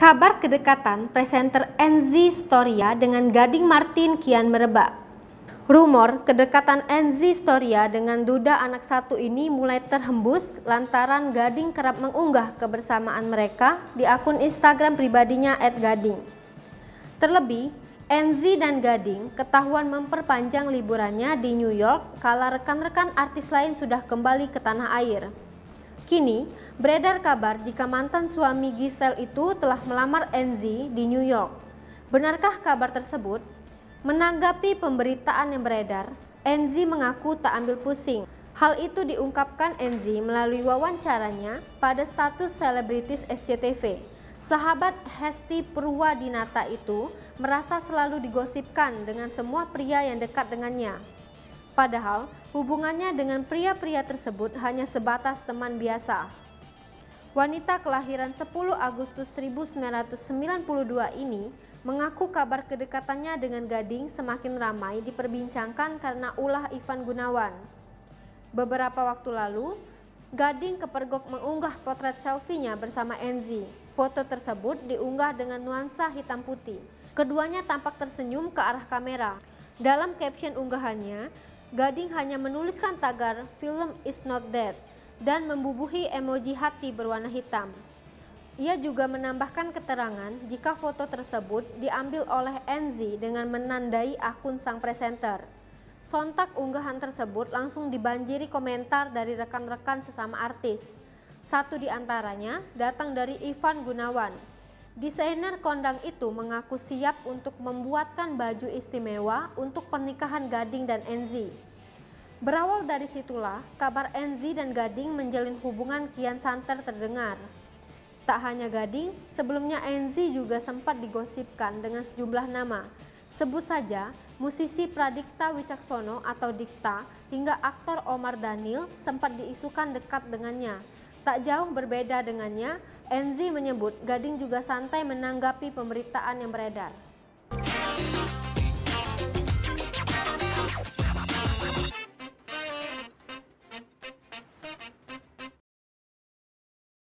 Kabar kedekatan presenter Enzy Storia dengan Gading Martin kian merebak. Rumor kedekatan Enzy Storia dengan duda anak satu ini mulai terhembus lantaran Gading kerap mengunggah kebersamaan mereka di akun Instagram pribadinya @gading. Terlebih, Enzy dan Gading ketahuan memperpanjang liburannya di New York kala rekan-rekan artis lain sudah kembali ke tanah air. Kini, beredar kabar jika mantan suami Giselle itu telah melamar Enzy di New York. Benarkah kabar tersebut? Menanggapi pemberitaan yang beredar, Enzy mengaku tak ambil pusing. Hal itu diungkapkan Enzy melalui wawancaranya pada status selebritis SCTV. Sahabat Hesti Purwadinata itu merasa selalu digosipkan dengan semua pria yang dekat dengannya. Padahal hubungannya dengan pria-pria tersebut hanya sebatas teman biasa. Wanita kelahiran 10 Agustus 1992 ini mengaku kabar kedekatannya dengan Gading semakin ramai diperbincangkan karena ulah Ivan Gunawan. Beberapa waktu lalu, Gading kepergok mengunggah potret selfie-nya bersama Enzy. Foto tersebut diunggah dengan nuansa hitam putih. Keduanya tampak tersenyum ke arah kamera. Dalam caption unggahannya, Gading hanya menuliskan tagar "Film is not dead" dan membubuhi emoji hati berwarna hitam. Ia juga menambahkan keterangan jika foto tersebut diambil oleh Enzy dengan menandai akun sang presenter. Sontak unggahan tersebut langsung dibanjiri komentar dari rekan-rekan sesama artis. Satu di antaranya datang dari Ivan Gunawan. Desainer kondang itu mengaku siap untuk membuatkan baju istimewa untuk pernikahan Gading dan Enzy. Berawal dari situlah, kabar Enzy dan Gading menjalin hubungan kian santer terdengar. Tak hanya Gading, sebelumnya Enzy juga sempat digosipkan dengan sejumlah nama. Sebut saja musisi Pradikta Wicaksono atau Dikta hingga aktor Omar Daniel sempat diisukan dekat dengannya. Tak jauh berbeda dengannya, Enzy menyebut Gading juga santai menanggapi pemberitaan yang beredar.